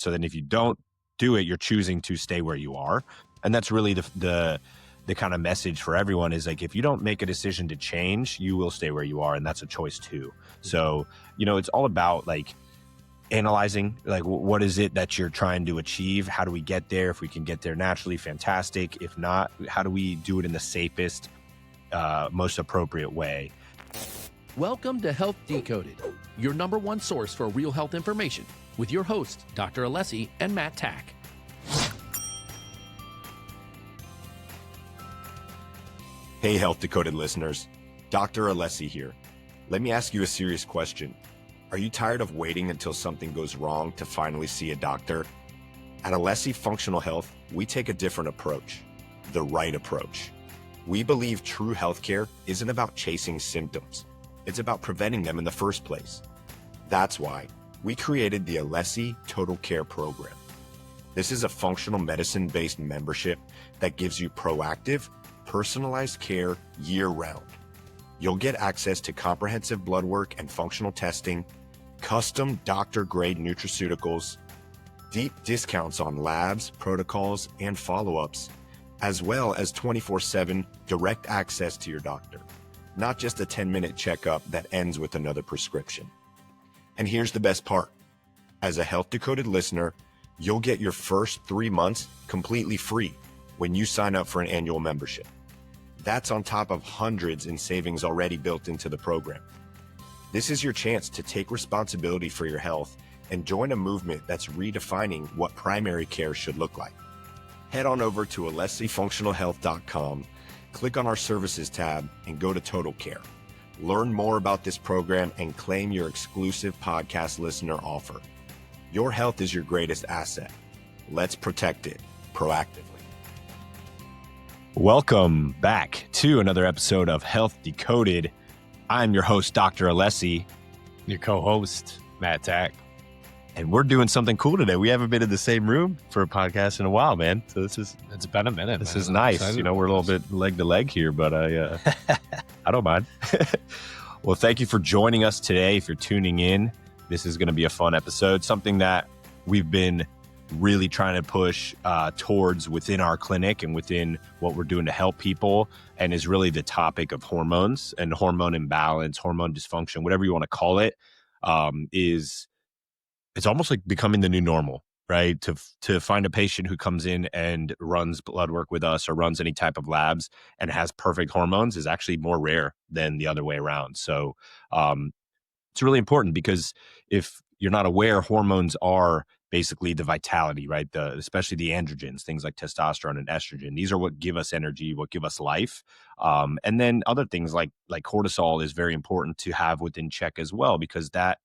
So then if you don't do it, you're choosing to stay where you are. And that's really the kind of message for everyone is like, if you don't make a decision to change, you will stay where you are. And that's a choice too. So, it's all about like analyzing, like, what is it that you're trying to achieve? How do we get there? If we can get there naturally, fantastic. If not, how do we do it in the safest, most appropriate way? Welcome to Health Decoded, your number one source for real health information with your hosts, Dr. Alessi and Matt Tack. Hey, Health Decoded listeners, Dr. Alessi here. Let me ask you a serious question. Are you tired of waiting until something goes wrong to finally see a doctor? At Alessi Functional Health, we take a different approach, the right approach. We believe true healthcare isn't about chasing symptoms. It's about preventing them in the first place. That's why we created the Alessi Total Care Program. This is a functional medicine-based membership that gives you proactive, personalized care year-round. You'll get access to comprehensive blood work and functional testing, custom doctor-grade nutraceuticals, deep discounts on labs, protocols, and follow-ups, as well as 24/7 direct access to your doctor, not just a 10-minute checkup that ends with another prescription. And here's the best part. As a Health Decoded listener, you'll get your first 3 months completely free when you sign up for an annual membership. That's on top of hundreds in savings already built into the program. This is your chance to take responsibility for your health and join a movement that's redefining what primary care should look like. Head on over to alessifunctionalhealth.com, click on our services tab, and go to Total Care. Learn more about this program and claim your exclusive podcast listener offer. Your health is your greatest asset. Let's protect it proactively. Welcome back to another episode of Health Decoded. I'm your host, Dr. Alessi. Your co-host, Matt Tack. And we're doing something cool today. We haven't been in the same room for a podcast in a while, man. So it's been a minute. This is nice. We're a little bit leg to leg here, but I don't mind. Well, thank you for joining us today. If you're tuning in, this is going to be a fun episode. Something that we've been really trying to push towards within our clinic and within what we're doing to help people, and is really the topic of hormones and hormone imbalance, hormone dysfunction, whatever you want to call it. It's almost like becoming the new normal, right? To find a patient who comes in and runs blood work with us or runs any type of labs and has perfect hormones is actually more rare than the other way around. So it's really important, because if you're not aware, hormones are basically the vitality, right? Especially the androgens, things like testosterone and estrogen. These are what give us energy, what give us life. And then other things like cortisol is very important to have within check as well, because that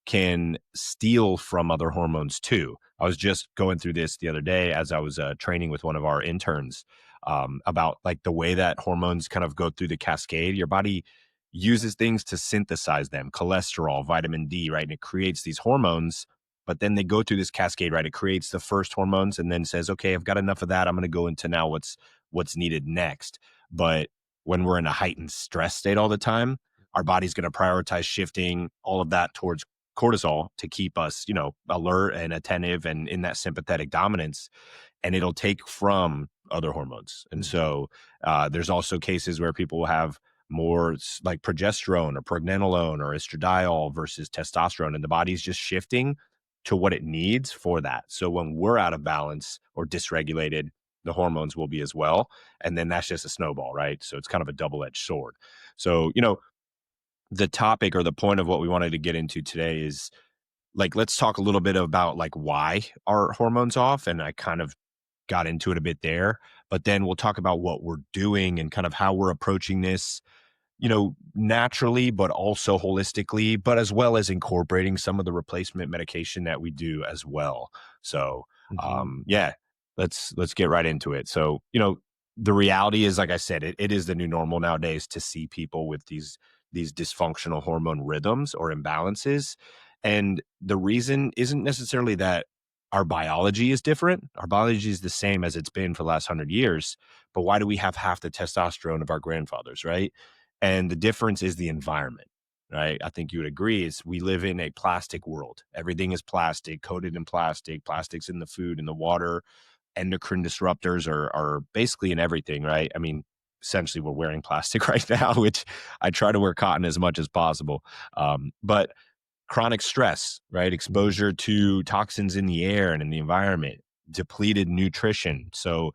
can steal from other hormones too. I was just going through this the other day as I was training with one of our interns about like the way that hormones kind of go through the cascade. Your body uses things to synthesize them, cholesterol, vitamin D, right? And it creates these hormones, but then they go through this cascade, right? It creates the first hormones and then says, okay, I've got enough of that. I'm going to go into now what's needed next. But when we're in a heightened stress state all the time, our body's going to prioritize shifting all of that towards cortisol to keep us, alert and attentive and in that sympathetic dominance, and it'll take from other hormones. And so there's also cases where people will have more like progesterone or pregnenolone or estradiol versus testosterone, and the body's just shifting to what it needs for that. So when we're out of balance or dysregulated, the hormones will be as well. And then that's just a snowball, right? So it's kind of a double-edged sword. So, the topic or the point of what we wanted to get into today is like, let's talk a little bit about like why are hormones off. And I kind of got into it a bit there, but then we'll talk about what we're doing and kind of how we're approaching this, naturally, but also holistically, but as well as incorporating some of the replacement medication that we do as well. So, let's get right into it. So, the reality is, like I said, it is the new normal nowadays to see people with these dysfunctional hormone rhythms or imbalances. And the reason isn't necessarily that our biology is different. Our biology is the same as it's been for the last 100 years. But why do we have half the testosterone of our grandfathers, right? And the difference is the environment, right? I think you would agree is we live in a plastic world. Everything is plastic, coated in plastic, plastics in the food, in the water, endocrine disruptors are basically in everything, right? I mean, essentially we're wearing plastic right now, which I try to wear cotton as much as possible. But chronic stress, right? Mhm. Exposure to toxins in the air and in the environment, depleted nutrition. So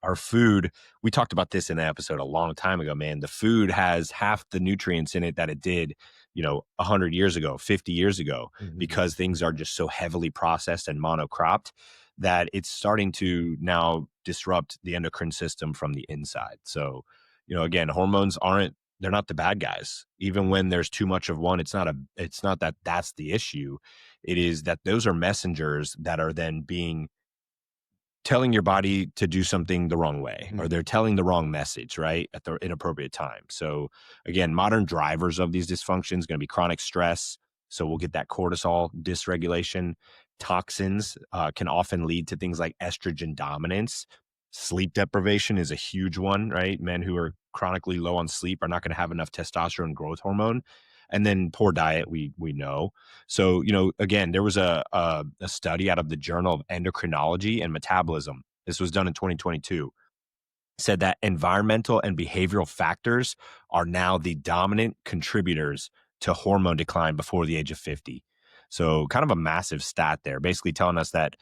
our food, we talked about this in an episode a long time ago, man. The food has half the nutrients in it that it did, 100 years ago, 50 years ago, Mhm. because things are just so heavily processed and monocropped that it's starting to now disrupt the endocrine system from the inside. So, again, hormones they're not the bad guys. Even when there's too much of one, it's not that that's the issue. It is that those are messengers that are then being telling your body to do something the wrong way, or Mhm. they're telling the wrong message, right, at the inappropriate time. So again, modern drivers of these dysfunctions going to be chronic stress. So we'll get that cortisol dysregulation. Toxins can often lead to things like estrogen dominance. Sleep deprivation is a huge one, right? Men who are chronically low on sleep are not going to have enough testosterone growth hormone. And then poor diet, we know. So, again, there was a study out of the Journal of Endocrinology and Metabolism. This was done in 2022. Said that environmental and behavioral factors are now the dominant contributors to hormone decline before the age of 50. So, kind of a massive stat there, basically telling us that,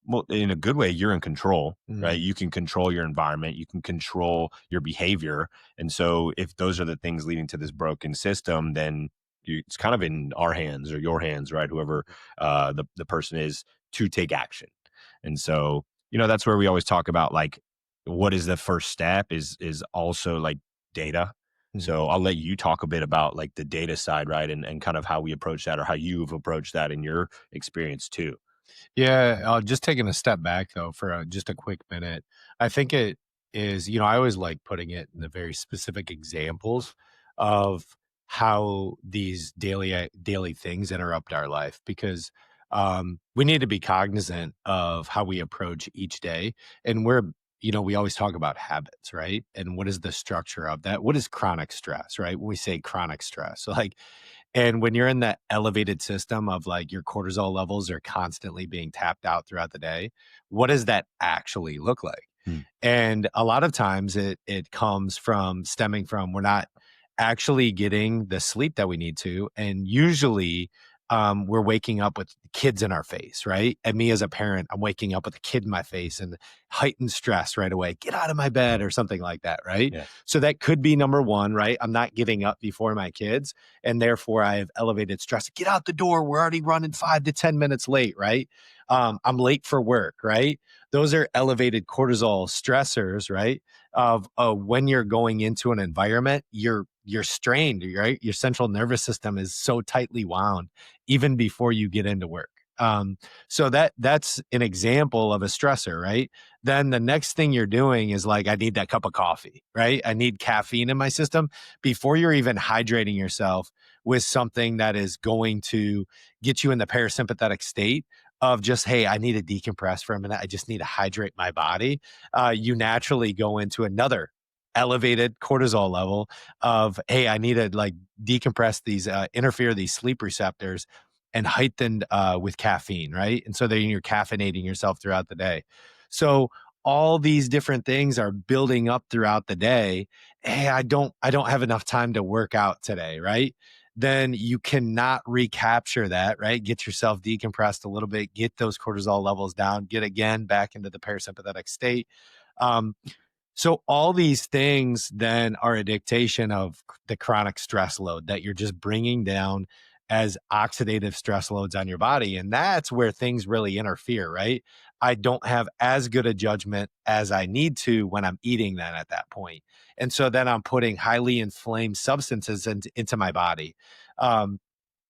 well, in a good way, you're in control, right? Mhm. You can control your environment, you can control your behavior. And so, if those are the things leading to this broken system, then it's kind of in our hands or your hands, right? Whoever the person is to take action. And so, that's where we always talk about like what is the first step is also like data. Mhm. So I'll let you talk a bit about like the data side, right? And kind of how we approach that or how you've approached that in your experience too. Yeah, just taking a step back though for just a quick minute. I think it is, I always like putting it in the very specific examples of how these daily things interrupt our life because we need to be cognizant of how we approach each day. And we always talk about habits, right? And what is the structure of that? What is chronic stress, right? When we say chronic stress, so like and when you're in that elevated system of like your cortisol levels are constantly being tapped out throughout the day, what does that actually look like? Hmm. And a lot of times it comes from stemming from we're not actually getting the sleep that we need to. And usually we're waking up with kids in our face, right? And me as a parent, I'm waking up with a kid in my face and heightened stress right away. Get out of my bed or something like that, right? Yeah. So that could be number one, right? I'm not getting up before my kids and therefore I have elevated stress. Get out the door. We're already running 5 to 10 minutes late, right? I'm late for work, right? Those are elevated cortisol stressors, right? Of when you're going into an environment, you're strained, right? Your central nervous system is so tightly wound even before you get into work. So that's an example of a stressor, right? Then the next thing you're doing is like, I need that cup of coffee, right? I need caffeine in my system before you're even hydrating yourself with something that is going to get you in the parasympathetic state of just, hey, I need to decompress for a minute. I just need to hydrate my body. You naturally go into another elevated cortisol level of, hey, I need to like decompress these, interfere these sleep receptors and heightened with caffeine, right? And so then you're caffeinating yourself throughout the day. So all these different things are building up throughout the day. Hey, I don't have enough time to work out today, right? Then you cannot recapture that, right? Get yourself decompressed a little bit, get those cortisol levels down, get again back into the parasympathetic state. Um, so all these things then are a dictation of the chronic stress load that you're just bringing down as oxidative stress loads on your body. And that's where things really interfere, right? I don't have as good a judgment as I need to when I'm eating then at that point. And so then I'm putting highly inflamed substances into my body. Um,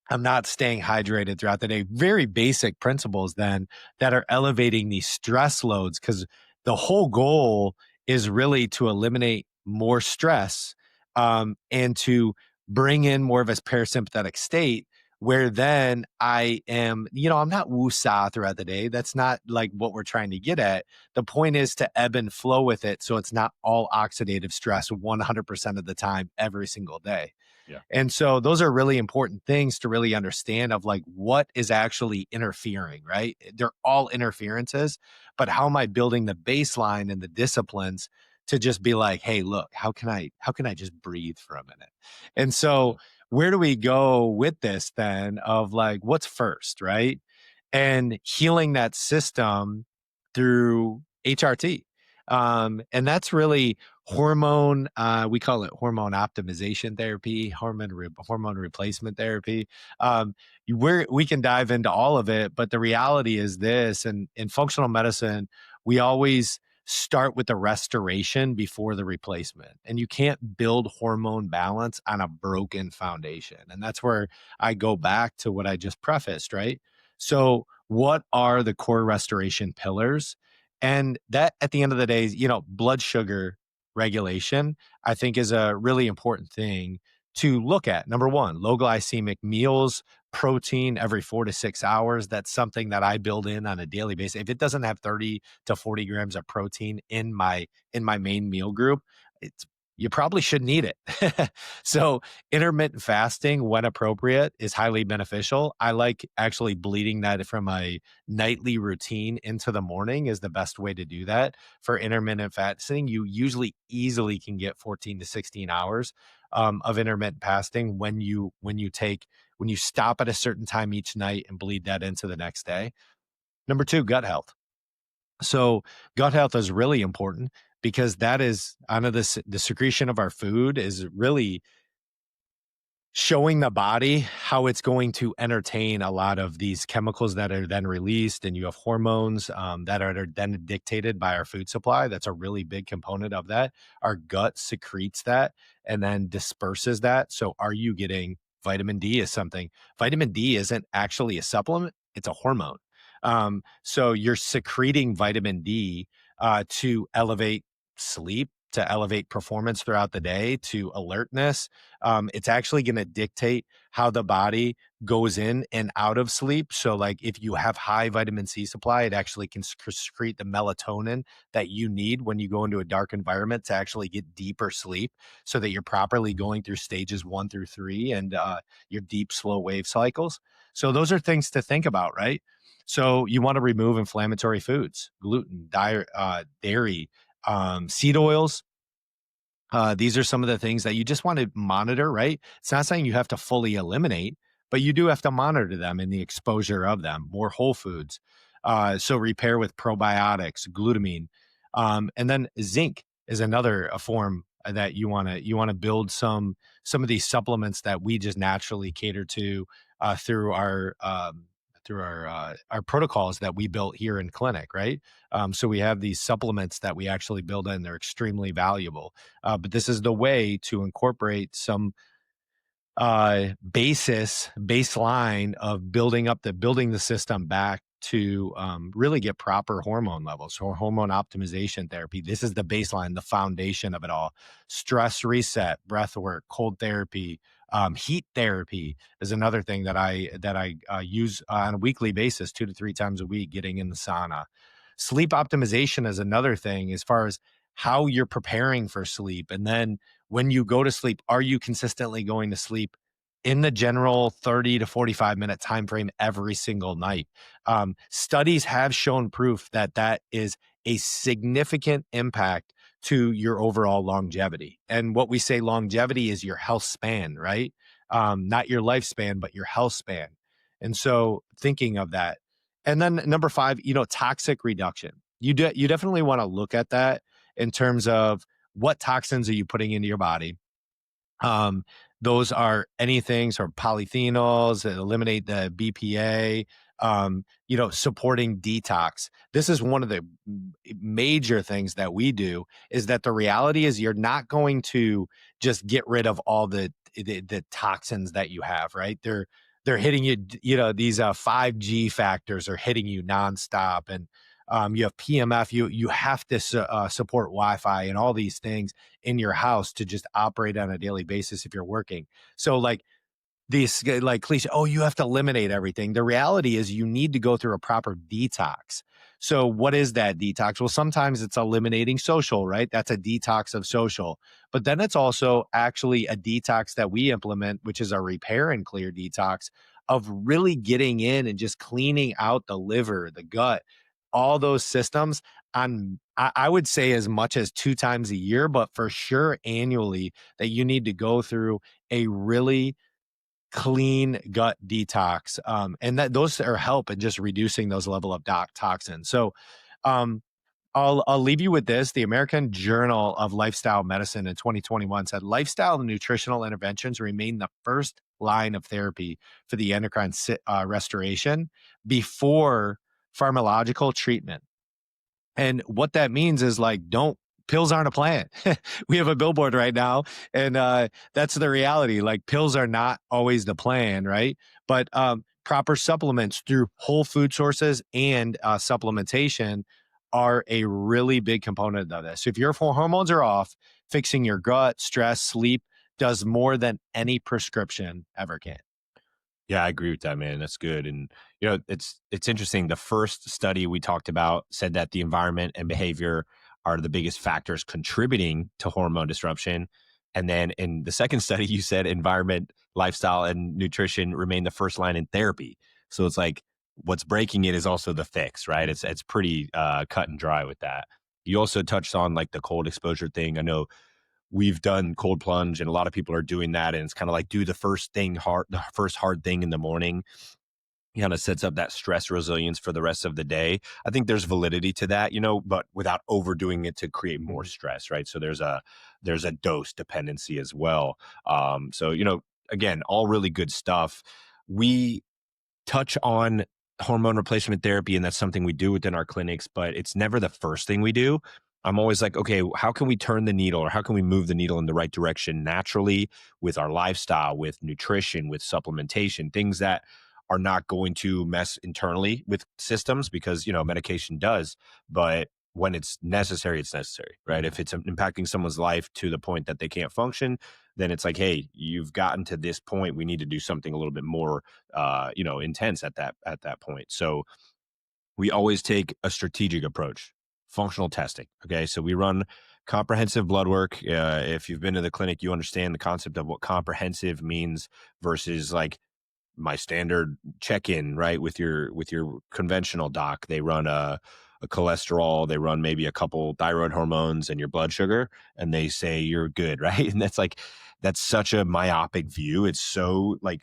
I'm not staying hydrated throughout the day. Very basic principles then that are elevating these stress loads because the whole goal is really to eliminate more stress and to bring in more of a parasympathetic state where then I am, I'm not woo-saw throughout the day. That's not like what we're trying to get at. The point is to ebb and flow with it so it's not all oxidative stress 100% of the time, every single day. Yeah. And so those are really important things to really understand of like what is actually interfering, right? They're all interferences, but how am I building the baseline and the disciplines to just be like, hey, look, how can I just breathe for a minute? And so where do we go with this then of like what's first, right? And healing that system through HRT. And that's really hormone, we call it hormone optimization therapy, hormone replacement therapy. We can dive into all of it, but the reality is this, and in functional medicine, we always start with the restoration before the replacement. And you can't build hormone balance on a broken foundation. And that's where I go back to what I just prefaced, right? So, what are the core restoration pillars? And that at the end of the day, blood sugar regulation, I think is a really important thing to look at. Number one, low glycemic meals, protein every 4 to 6 hours. That's something that I build in on a daily basis. If it doesn't have 30 to 40 grams of protein in my main meal group, it's you probably shouldn't eat it. So intermittent fasting, when appropriate, is highly beneficial. I like actually bleeding that from a nightly routine into the morning is the best way to do that. For intermittent fasting, you usually easily can get 14 to 16 hours of intermittent fasting when you stop at a certain time each night and bleed that into the next day. Number two, gut health. So gut health is really important because that is, I know the secretion of our food is really showing the body how it's going to entertain a lot of these chemicals that are then released, and you have hormones that are then dictated by our food supply. That's a really big component of that. Our gut secretes that and then disperses that. So are you getting vitamin D? Is something Vitamin D isn't actually a supplement, it's a hormone. So you're secreting vitamin D to elevate sleep, to elevate performance throughout the day, to alertness. It's actually going to dictate how the body goes in and out of sleep. So, like if you have high vitamin C supply, it actually can secrete the melatonin that you need when you go into a dark environment to actually get deeper sleep, so that you're properly going through stages 1 through 3 and your deep, slow wave cycles. So, those are things to think about, right? So, you want to remove inflammatory foods, gluten, dairy, seed oils. These are some of the things that you just want to monitor, right? It's not saying you have to fully eliminate, but you do have to monitor them and the exposure of them. More whole foods. So repair with probiotics, glutamine, and then zinc is another form that you want to build some of these supplements that we just naturally cater to through our protocols that we built here in clinic, right? So we have these supplements that we actually build in. They're extremely valuable. But this is the way to incorporate some baseline of building the system back to really get proper hormone levels. So hormone optimization therapy. This is the baseline, the foundation of it all. Stress reset, breath work, cold therapy, heat therapy is another thing that I use on a weekly basis, 2 to 3 times a week, getting in the sauna. Sleep optimization is another thing as far as how you're preparing for sleep. And then when you go to sleep, are you consistently going to sleep in the general 30 to 45-minute time frame every single night? Studies have shown proof that that is a significant impact to your overall longevity. And what we say longevity is your health span, right? Not your lifespan, but your health span. And so thinking of that. And then number five, toxic reduction. You definitely want to look at that in terms of what toxins are you putting into your body. Um, those are anything, sort of polyphenols that eliminate the BPA, supporting detox. This is one of the major things that we do, is that the reality is you're not going to just get rid of all the toxins that you have, right? They're hitting you, these 5G factors are hitting you nonstop. And you have PMF, you have to support Wi-Fi and all these things in your house to just operate on a daily basis if you're working. So like these like cliche, oh, you have to eliminate everything. The reality is you need to go through a proper detox. So what is that detox? Well, sometimes it's eliminating social, right? That's a detox of social. But then it's also actually a detox that we implement, which is a repair and clear detox of really getting in and just cleaning out the liver, the gut, all those systems on I would say as much as 2 times a year, but for sure annually that you need to go through a really clean gut detox. And that those are help in just reducing those level of toxins. So um, I'll leave you with this. The American Journal of Lifestyle Medicine in 2021 said lifestyle and nutritional interventions remain the first line of therapy for the endocrine restoration before pharmacological treatment. And what that means is like, don't pills aren't a plan. We have a billboard right now, and that's the reality. Like pills are not always the plan, right? But proper supplements through whole food sources and supplementation are a really big component of this. So if your hormones are off, fixing your gut, stress, sleep does more than any prescription ever can. Yeah, I agree with that, man. That's good. And it's interesting. The first study we talked about said that the environment and behavior are the biggest factors contributing to hormone disruption. And then in the second study, you said environment, lifestyle, and nutrition remain the first line in therapy. So it's like what's breaking it is also the fix, right? It's pretty cut and dry with that. You also touched on like the cold exposure thing. I know we've done cold plunge and a lot of people are doing that, and it's kind of like do the first thing hard, the first hard thing in the morning. It kind of sets up that stress resilience for the rest of the day. I think there's validity to that, but without overdoing it to create more Mhm. stress, right? So there's a dose dependency as well. So again, all really good stuff. We touch on hormone replacement therapy, and that's something we do within our clinics, but it's never the first thing we do. I'm always like, okay, how can we turn the needle or how can we move the needle in the right direction naturally with our lifestyle, with nutrition, with supplementation, things that are not going to mess internally with systems because, medication does. But when it's necessary, right? Mhm. If it's impacting someone's life to the point that they can't function, then it's like, hey, you've gotten to this point. We need to do something a little bit more intense at that point. So we always take a strategic approach, functional testing. Okay, so we run comprehensive blood work. If you've been to the clinic, you understand the concept of what comprehensive means versus like my standard check-in, right, with your conventional doc. They run a cholesterol, they run maybe a couple thyroid hormones and your blood sugar, and they say you're good, right? And that's such a myopic view. It's so like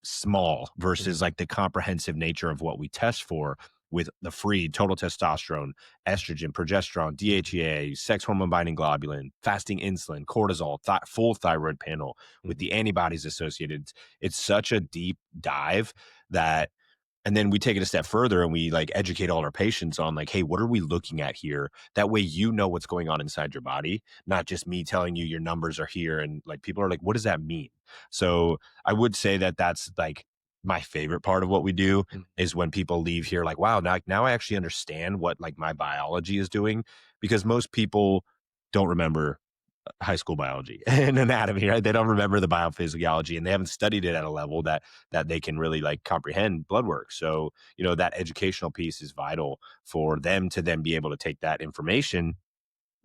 small versus Mhm. like the comprehensive nature of what we test for with the free total testosterone, estrogen, progesterone, DHEA, sex hormone binding globulin, fasting insulin, cortisol, full thyroid panel with Mhm. the antibodies associated. It's such a deep dive that, and then we take it a step further and we like educate all our patients on like, hey, what are we looking at here? That way you know what's going on inside your body, not just me telling you your numbers are here. And like people are like, what does that mean? So I would say that that's like my favorite part of what we do Mhm. is when people leave here like, wow, now I actually understand what like my biology is doing, because most people don't remember high school biology and anatomy, right? They don't remember the biophysiology and they haven't studied it at a level that they can really like comprehend blood work. So, that educational piece is vital for them to then be able to take that information,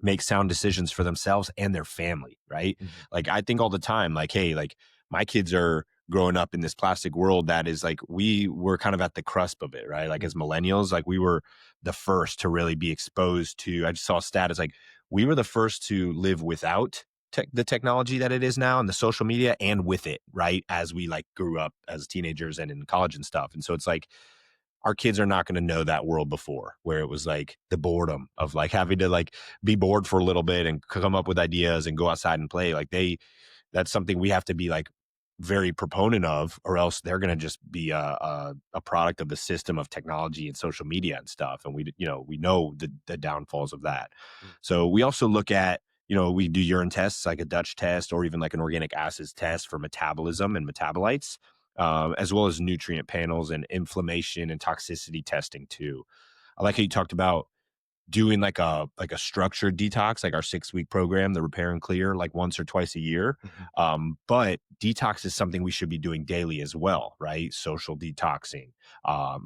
make sound decisions for themselves and their family, right? Mhm. Like I think all the time, like, hey, like my kids are growing up in this plastic world that is like we were kind of at the cusp of it, right? Like as Mhm. millennials, like we were the first to really be exposed to. I just saw a stat, like we were the first to live without the technology that it is now and the social media and with it, right? As we like grew up as teenagers and in college and stuff. And so it's like our kids are not going to know that world before where it was like the boredom of like having to like be bored for a little bit and come up with ideas and go outside and play. Like that's something we have to be like very proponent of, or else they're going to just be a product of the system of technology and social media and stuff. And we know the downfalls of that. Mhm. So we also look at, we do urine tests like a Dutch test or even like an organic acids test for metabolism and metabolites, as well as nutrient panels and inflammation and toxicity testing too. I like how you talked about doing like a structured detox, like our 6-week program, the Repair and Clear, like once or twice a year. Mhm. But detox is something we should be doing daily as well, right? Social detoxing,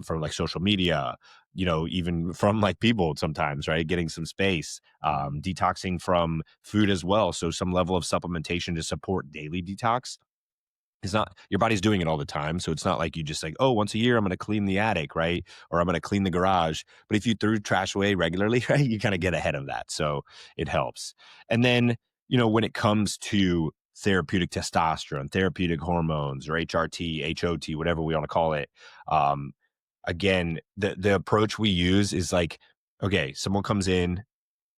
from like social media, even from like people sometimes, right? Getting some space, detoxing from food as well. So some level of supplementation to support daily detox. It's not your body's doing it all the time. So it's not like you just like, oh, once a year I'm going to clean the attic, right? Or I'm going to clean the garage. But if you threw trash away regularly, right, you kind of get ahead of that. So it helps. And then, when it comes to therapeutic testosterone, therapeutic hormones, or HRT, HOT, whatever we want to call it, um, again, the approach we use is like, okay, someone comes in,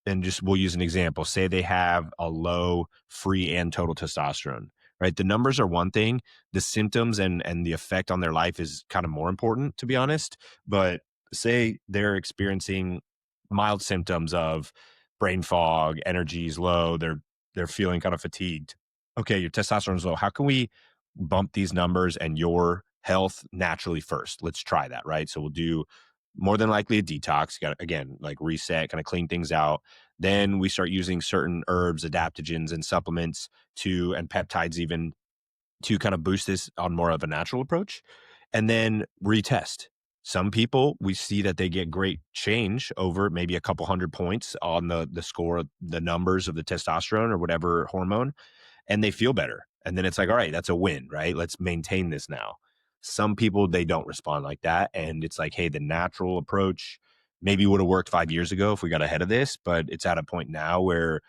and just we'll use an example. Say they have a low free and total testosterone, right? The numbers are one thing. The symptoms and the effect on their life is kind of more important, to be honest. But say they're experiencing mild symptoms of brain fog, energy is low, they're feeling kind of fatigued. Okay, your testosterone is low. How can we bump these numbers and your health naturally first? Let's try that, right? So we'll do more than likely a detox. Got again, like reset, kind of clean things out. Then we start using certain herbs, adaptogens, and supplements and peptides even to kind of boost this on more of a natural approach. And then retest. Some people we see that they get great change over maybe a couple hundred points on the score, the numbers of the testosterone or whatever hormone, and they feel better. And then it's like, all right, that's a win, right? Let's maintain this now. Some people, they don't respond like that. And it's like, hey, the natural approach maybe would have worked 5 years ago if we got ahead of this, but it's at a point now where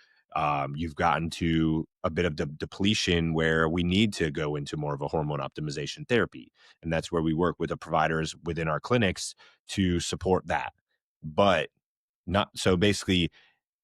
you've gotten to a bit of depletion where we need to go into more of a hormone optimization therapy. And that's where we work with the providers within our clinics to support that. But not so basically,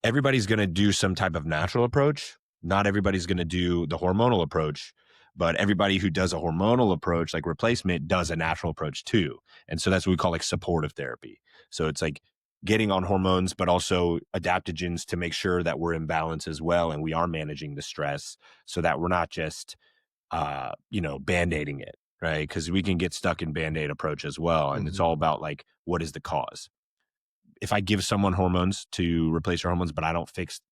everybody's going to do some type of natural approach. Not everybody's going to do the hormonal approach, but everybody who does a hormonal approach, like replacement, does a natural approach too. And so that's what we call like supportive therapy. So it's like getting on hormones, but also adaptogens to make sure that we're in balance as well. And we are managing the stress so that we're not just, band-aiding it, right? Because we can get stuck in band-aid approach as well. And it's Mhm. all about like, what is the cause? If I give someone hormones to replace their hormones, but I don't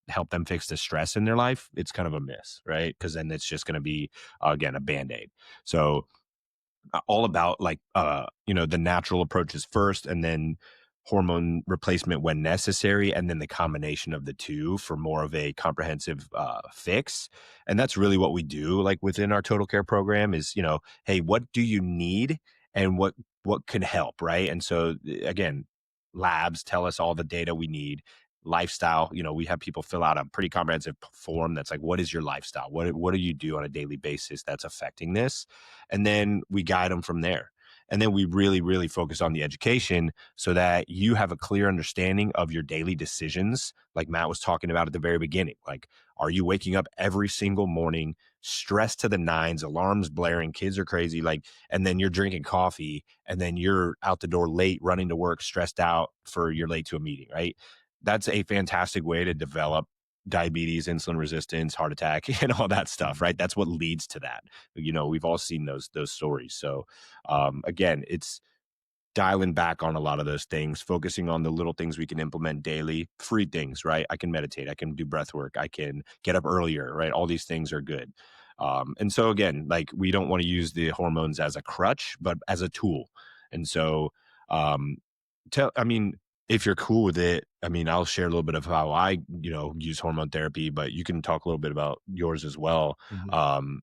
help them fix the stress in their life, it's kind of a miss, right? Because then it's just going to be, again, a band-aid. So all about like the natural approaches first, and then hormone replacement when necessary, and then the combination of the two for more of a comprehensive fix. And that's really what we do like within our total care program is, hey, what do you need and what can help, right? And so again, labs tell us all the data we need. Lifestyle, we have people fill out a pretty comprehensive form that's like, what is your lifestyle, what do you do on a daily basis that's affecting this? And then we guide them from there. And then we really, really focus on the education so that you have a clear understanding of your daily decisions. Like Matt was talking about at the very beginning, like, are you waking up every single morning, stressed to the nines, alarms blaring, kids are crazy, like, and then you're drinking coffee and then you're out the door late, running to work, stressed out for you're late to a meeting, right? That's a fantastic way to develop diabetes, insulin resistance, heart attack, and all that stuff, right? That's what leads to that. We've all seen those stories. So again, it's dialing back on a lot of those things, focusing on the little things we can implement daily, free things, right? I can meditate, I can do breath work, I can get up earlier, right? All these things are good. And so again, like we don't want to use the hormones as a crutch, but as a tool. And so, um, I mean, if you're cool with it, I mean, I'll share a little bit of how I, use hormone therapy, but you can talk a little bit about yours as well. Mhm. Um,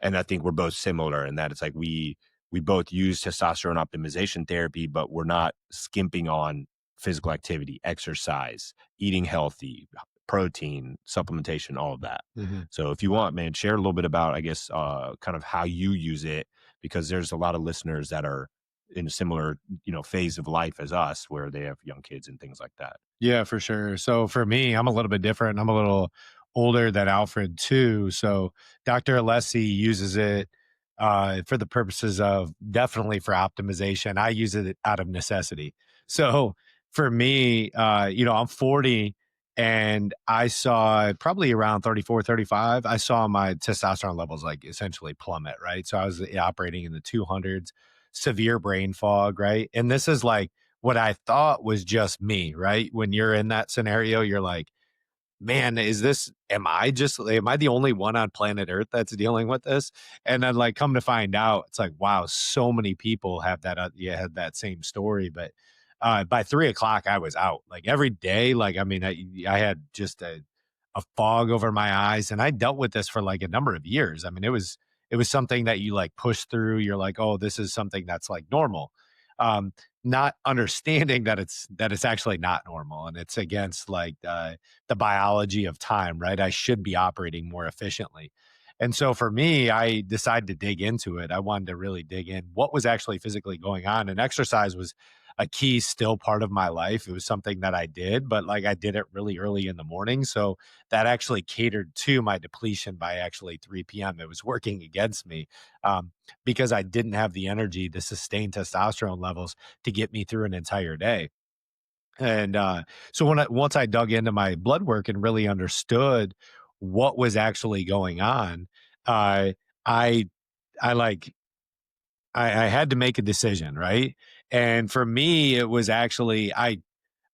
and I think we're both similar in that it's like we both use testosterone optimization therapy, but we're not skimping on physical activity, exercise, eating healthy, protein, supplementation, all of that. Mhm. So if you want, man, share a little bit about, I guess, kind of how you use it, because there's a lot of listeners that are in a similar, phase of life as us where they have young kids and things like that. Yeah, for sure. So for me, I'm a little bit different. I'm a little older than Alfred too. So Dr. Alessi uses it for the purposes of definitely for optimization. I use it out of necessity. So for me, I'm 40 and I saw probably around 34, 35. I saw my testosterone levels like essentially plummet, right? So I was operating in the 200s, severe brain fog, right? And this is like what I thought was just me, right? When you're in that scenario, you're like, man, am I the only one on planet Earth that's dealing with this? And then like come to find out, it's like, wow, so many people have that, yeah, had that same story. But by 3 o'clock, I was out like every day. Like, I mean, I had just a fog over my eyes, and I dealt with this for like a number of years. I mean, it was something that you like push through. You're like, oh, this is something that's like normal. Um, Not understanding that it's actually not normal, and it's against like the biology of time, right? I should be operating more efficiently. And so for me, I decided to dig into it. I wanted to really dig in what was actually physically going on. And exercise was a key still part of my life. It was something that I did, but like I did it really early in the morning. So that actually catered to my depletion by actually 3 p.m. It was working against me because I didn't have the energy to sustain testosterone levels to get me through an entire day. And so once I dug into my blood work and really understood what was actually going on, uh, I I like I had to make a decision, right? And for me, it was actually I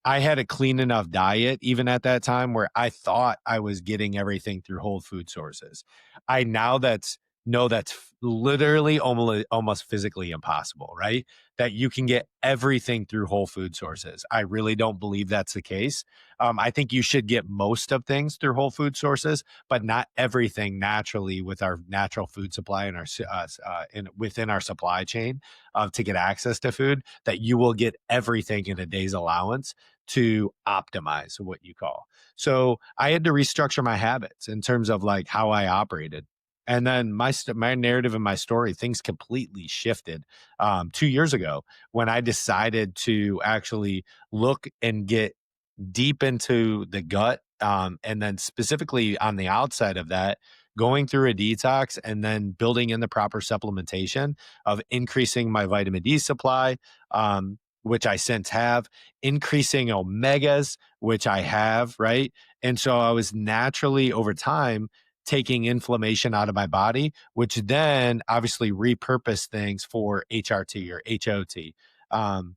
had a clean enough diet even at that time where I thought I was getting everything through whole food sources. I now that's know that's literally almost physically impossible, right? That you can get everything through whole food sources. I really don't believe that's the case. I think you should get most of things through whole food sources, but not everything naturally with our natural food supply and within our supply chain to get access to food. That you will get everything in a day's allowance to optimize what you call. So I had to restructure my habits in terms of like how I operated. And then my narrative and my story, things completely shifted 2 years ago when I decided to actually look and get deep into the gut. And then specifically on the outside of that, going through a detox and then building in the proper supplementation of increasing my vitamin D supply, which I since have, increasing omegas, which I have, right? And so I was naturally over time taking inflammation out of my body, which then obviously repurpose things for HRT or HOT. Um,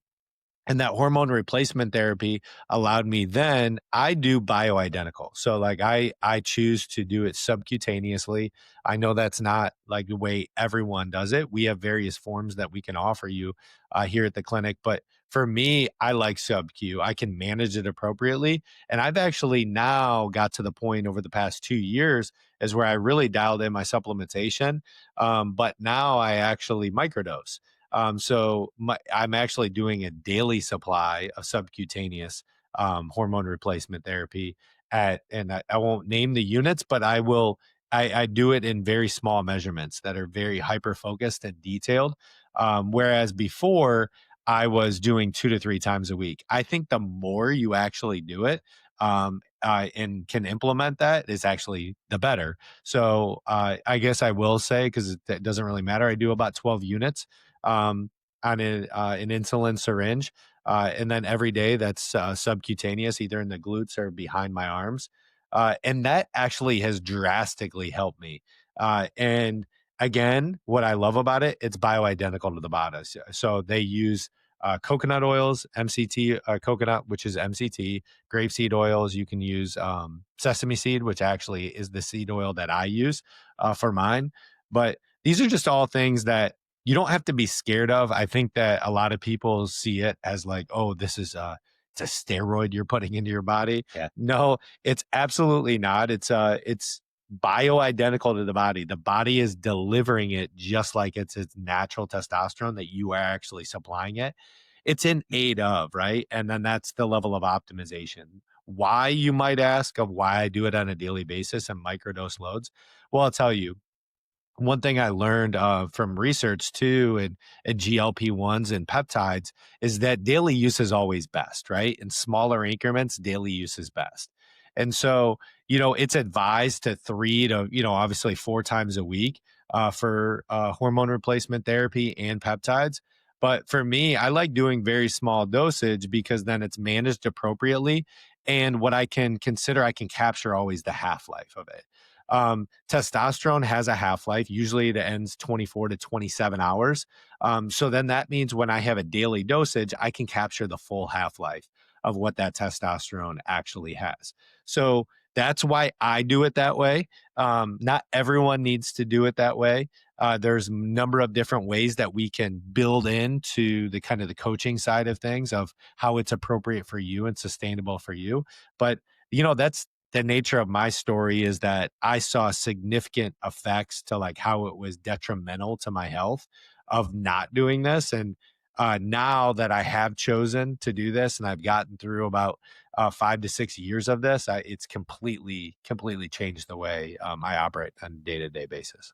and that hormone replacement therapy allowed me then I do bioidentical. So like I choose to do it subcutaneously. I know that's not like the way everyone does it. We have various forms that we can offer you here at the clinic, but for me, I like subQ. I can manage it appropriately, and I've actually now got to the point over the past 2 years is where I really dialed in my supplementation. But now I actually microdose. I'm actually doing a daily supply of subcutaneous hormone replacement therapy and I won't name the units, but I will. I do it in very small measurements that are very hyper focused and detailed. Whereas before I was doing 2 to 3 times a week. I think the more you actually do it, and can implement that is actually the better. So I guess I will say, because it doesn't really matter, I do about 12 units um, on an insulin syringe. And then every day that's subcutaneous, either in the glutes or behind my arms. And that actually has drastically helped me. And again, what I love about it, it's bioidentical to the body. So they use coconut oils, MCT coconut, which is MCT, grapeseed oils. You can use sesame seed, which actually is the seed oil that I use for mine. But these are just all things that you don't have to be scared of. I think that a lot of people see it as like, oh, this is it's a steroid you're putting into your body. Yeah. No, it's absolutely not. It's bioidentical to the body. The body is delivering it just like it's its natural testosterone that you are actually supplying it. It's in aid of, right? And then that's the level of optimization. Why, you might ask, of why I do it on a daily basis and microdose loads? Well, I'll tell you, one thing I learned from research too, and GLP-1s and peptides is that daily use is always best, right? In smaller increments, daily use is best. And so, it's advised to 3 to, obviously 4 times a week for hormone replacement therapy and peptides. But for me, I like doing very small dosage because then it's managed appropriately. And what I can consider, I can capture always the half life of it. Testosterone has a half-life. Usually it ends 24 to 27 hours. So then that means when I have a daily dosage, I can capture the full half-life of what that testosterone actually has. So that's why I do it that way. Not everyone needs to do it that way. There's a number of different ways that we can build into the kind of the coaching side of things of how it's appropriate for you and sustainable for you. But, that's the nature of my story, is that I saw significant effects to like how it was detrimental to my health of not doing this. And now that I have chosen to do this and I've gotten through about 5 to 6 years of this, it's completely changed the way I operate on a day-to-day basis.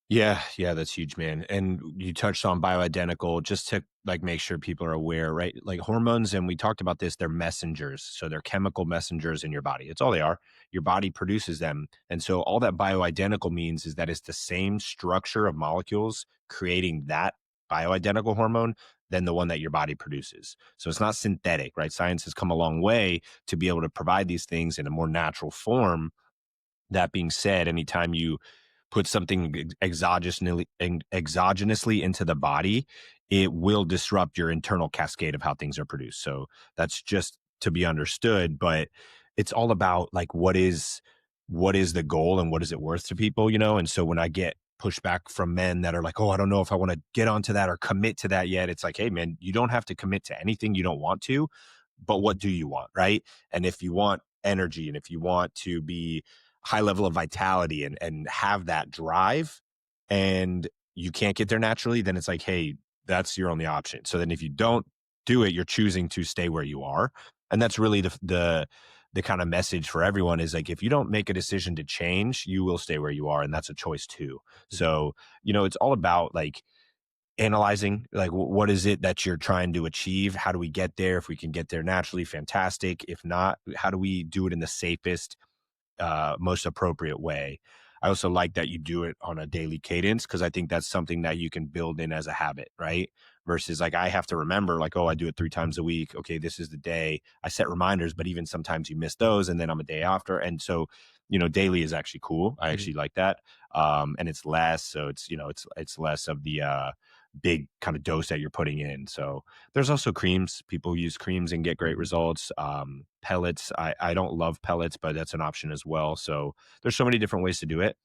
Yeah, yeah, that's huge, man. And you touched on bioidentical, just to like make sure people are aware, right? Like hormones, and we talked about this, they're messengers. So they're chemical messengers in your body. It's all they are. Your body produces them. And so all that bioidentical means is that it's the same structure of molecules creating that bioidentical hormone than the one that your body produces. So it's not synthetic, right? Science has come a long way to be able to provide these things in a more natural form. That being said, anytime you put something exogenously into the body, it will disrupt your internal cascade of how things are produced. So that's just to be understood, but it's all about like what is the goal and what is it worth to people, And so when I get pushback from men that are like, oh, I don't know if I want to get onto that or commit to that yet, it's like, hey man, you don't have to commit to anything you don't want to, but what do you want, right? And if you want energy and if you want to be high level of vitality and have that drive and you can't get there naturally, then it's like, hey, that's your only option. So then if you don't do it, you're choosing to stay where you are. And that's really the kind of message for everyone is like, if you don't make a decision to change, you will stay where you are. And that's a choice too. So, it's all about like analyzing like what is it that you're trying to achieve? How do we get there? If we can get there naturally, fantastic. If not, how do we do it in the safest, most appropriate way? I also like that you do it on a daily cadence, because I think that's something that you can build in as a habit, right? Versus like I have to remember like, oh, I do it 3 times a week. Okay, this is the day. I set reminders, but even sometimes you miss those and then I'm a day after. And so, daily is actually cool. I actually like that. And it's less. So it's, it's less of the big kind of dose that you're putting in. So there's also creams. People use creams and get great results. Pellets. I don't love pellets, but that's an option as well. So there's so many different ways to do it.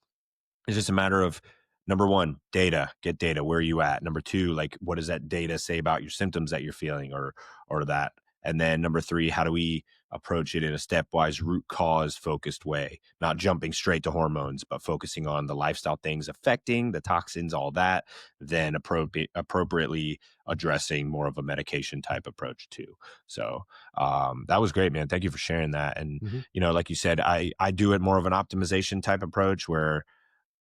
It's just a matter of, number one, data. Get data. Where are you at? Number two, like what does that data say about your symptoms that you're feeling or that? And then number three, how do we approach it in a stepwise, root cause focused way? Not jumping straight to hormones, but focusing on the lifestyle things affecting the toxins, all that, then appropriately addressing more of a medication type approach too. So that was great, man. Thank you for sharing that. And, like you said, I do it more of an optimization type approach where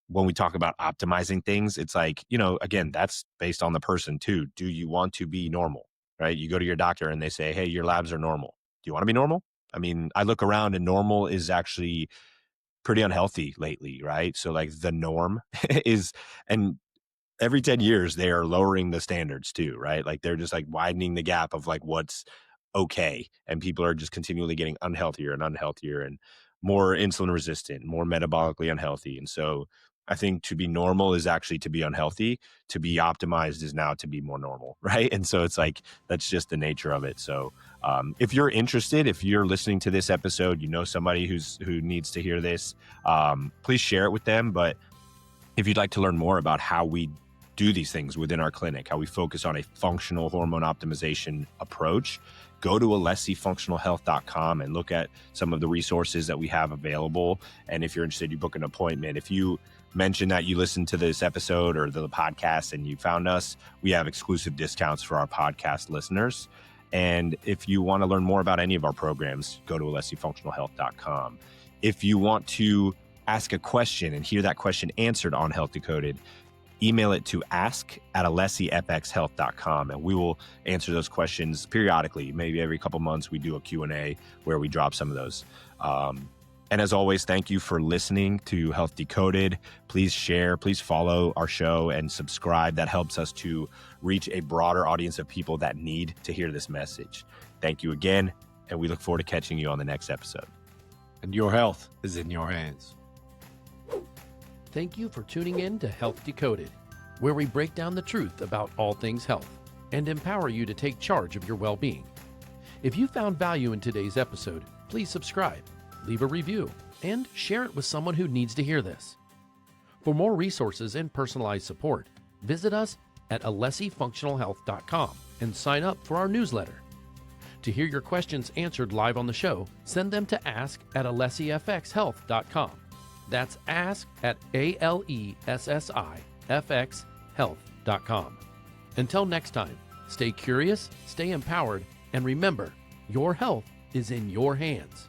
when we talk about optimizing things, it's like, again, that's based on the person too. Do you want to be normal, right? You go to your doctor and they say, hey, your labs are normal. Do you want to be normal? I mean, I look around and normal is actually pretty unhealthy lately, right? So like the norm is, and every 10 years they are lowering the standards too, right? Like they're just like widening the gap of like what's okay. And people are just continually getting unhealthier and unhealthier and more insulin resistant, more metabolically unhealthy. And so I think to be normal is actually to be unhealthy. To be optimized is now to be more normal, right? And so it's like, that's just the nature of it. So if you're interested, if you're listening to this episode, somebody who needs to hear this, please share it with them. But if you'd like to learn more about how we do these things within our clinic, how we focus on a functional hormone optimization approach, go to alessifunctionalhealth.com and look at some of the resources that we have available. And if you're interested, you book an appointment. If you mention that you listened to this episode or the podcast and you found us, we have exclusive discounts for our podcast listeners. And if you want to learn more about any of our programs, go to alessifunctionalhealth.com. If you want to ask a question and hear that question answered on Health Decoded, email it to ask@alessifxhealth.com and we will answer those questions periodically. Maybe every couple months we do a Q&A where we drop some of those. And as always, thank you for listening to Health Decoded. Please share, please follow our show and subscribe. That helps us to reach a broader audience of people that need to hear this message. Thank you again, and we look forward to catching you on the next episode. And your health is in your hands. Thank you for tuning in to Health Decoded, where we break down the truth about all things health and empower you to take charge of your well-being. If you found value in today's episode, please subscribe, leave a review, and share it with someone who needs to hear this. For more resources and personalized support, visit us at alessifunctionalhealth.com and sign up for our newsletter. To hear your questions answered live on the show, send them to ask@alessifxhealth.com. That's ask at ALESSIFXhealth.com. Until next time, stay curious, stay empowered, and remember, your health is in your hands.